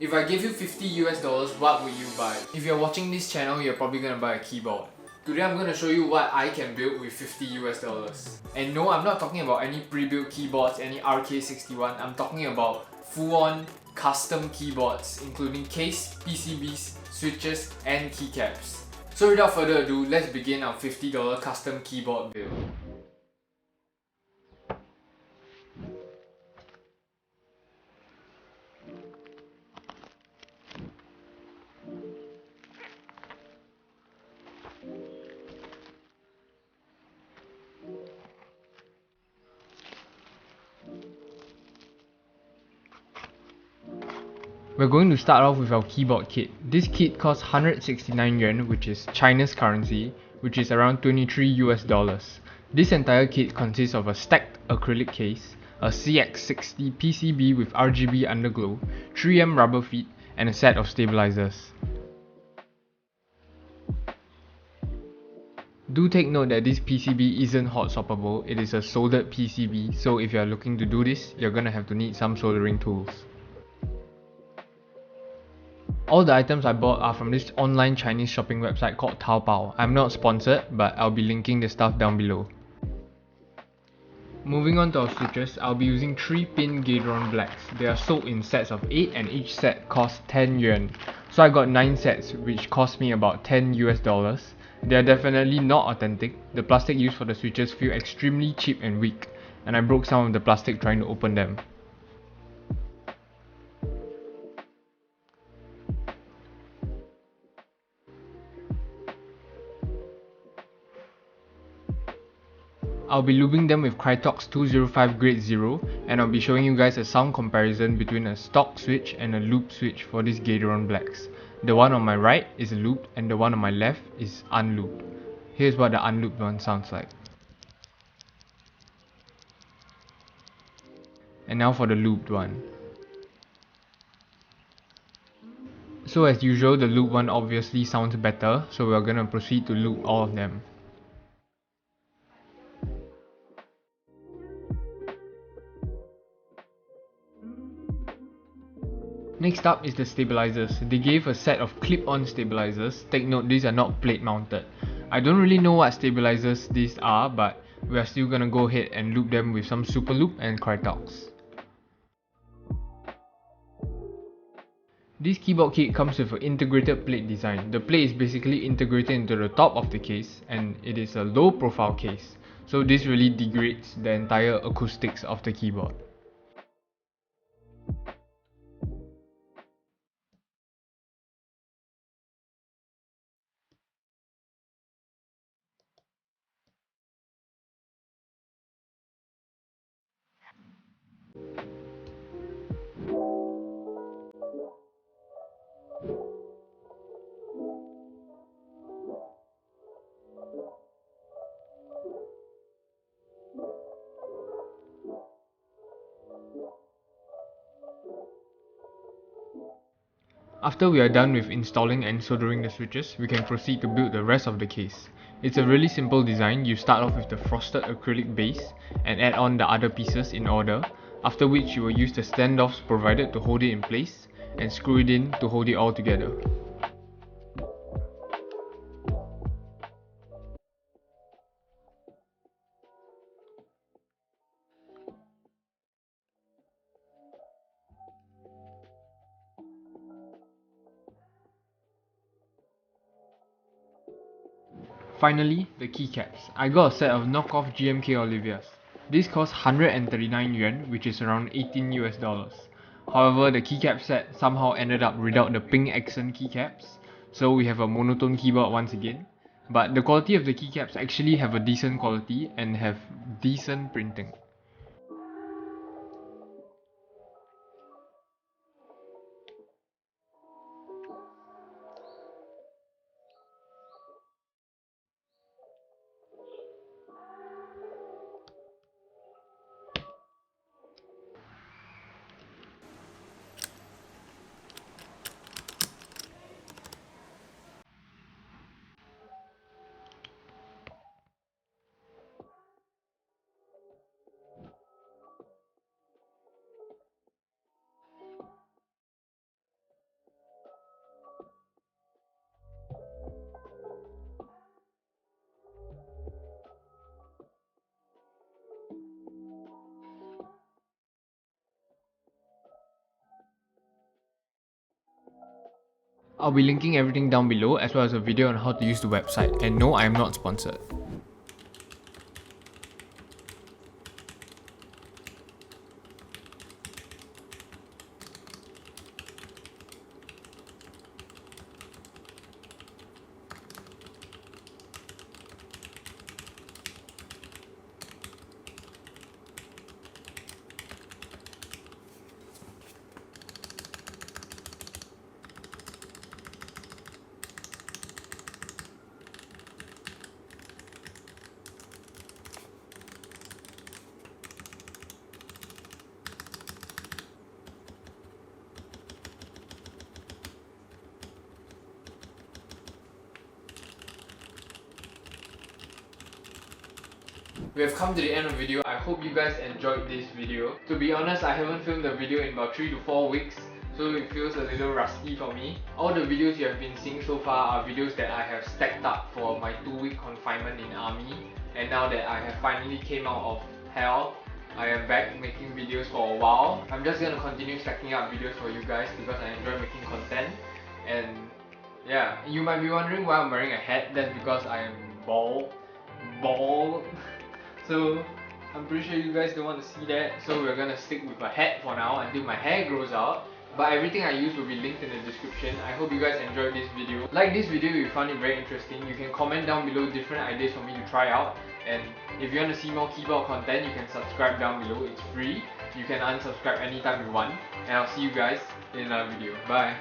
If I give you $50 US, what would you buy? If you're watching this channel, you're probably gonna buy a keyboard. Today I'm gonna show you what I can build with $50 US. And no, I'm not talking about any pre-built keyboards, any RK61. I'm talking about full-on custom keyboards, including case, PCBs, switches, and keycaps. So without further ado, let's begin our $50 custom keyboard build. We're going to start off with our keyboard kit. This kit costs 169 yuan, which is China's currency, which is around 23 US. This entire kit consists of a stacked acrylic case, a CX60 PCB with RGB underglow, 3M rubber feet, and a set of stabilizers. Do take note that this PCB isn't hot swappable, it is a soldered PCB, so if you are looking to do this, you're gonna have to need some soldering tools. All the items I bought are from this online Chinese shopping website called Taobao. I'm not sponsored, but I'll be linking the stuff down below. Moving on to our switches, I'll be using 3-pin Gateron blacks. They are sold in sets of 8 and each set costs 10 yuan. So I got 9 sets, which cost me about 10 US. They are definitely not authentic. The plastic used for the switches feel extremely cheap and weak, and I broke some of the plastic trying to open them. I'll be lubing them with Krytox 205 grade 0, and I'll be showing you guys a sound comparison between a stock switch and a looped switch for these Gateron blacks. The one on my right is looped and the one on my left is unlooped. Here's what the unlooped one sounds like. And now for the looped one. So as usual, the looped one obviously sounds better, so we're gonna proceed to loop all of them. Next up is the stabilizers. They gave a set of clip-on stabilizers. Take note, these are not plate mounted. I don't really know what stabilizers these are, but we are still gonna go ahead and loop them with some super loop and Krytox. This keyboard kit comes with an integrated plate design. The plate is basically integrated into the top of the case, and it is a low profile case. So this really degrades the entire acoustics of the keyboard. After we are done with installing and soldering the switches, we can proceed to build the rest of the case. It's a really simple design. You start off with the frosted acrylic base and add on the other pieces in order, after which you will use the standoffs provided to hold it in place and screw it in to hold it all together. Finally, the keycaps. I got a set of knockoff GMK Olivias. This cost 139 yuan, which is around 18 US. However, the keycap set somehow ended up without the pink accent keycaps, so we have a monotone keyboard once again. But the quality of the keycaps actually have a decent quality and have decent printing. I'll be linking everything down below as well as a video on how to use the website. And no, I am not sponsored. We have come to the end of the video. I hope you guys enjoyed this video. To be honest, I haven't filmed the video in about 3 to 4 weeks, so it feels a little rusty for me. All the videos you have been seeing so far are videos that I have stacked up for my 2-week confinement in army, and now that I have finally came out of hell, I am back making videos for a while. I'm just gonna continue stacking up videos for you guys because I enjoy making content. And yeah, you might be wondering why I'm wearing a hat. That's because I am bald. So I'm pretty sure you guys don't want to see that, so we're gonna stick with a hat for now until my hair grows out. But everything I use will be linked in the description. I hope you guys enjoyed this video. Like this video if you found it very interesting. You can comment down below different ideas for me to try out. And if you want to see more keyboard content, you can subscribe down below. It's free. You can unsubscribe anytime you want. And I'll see you guys in another video. Bye.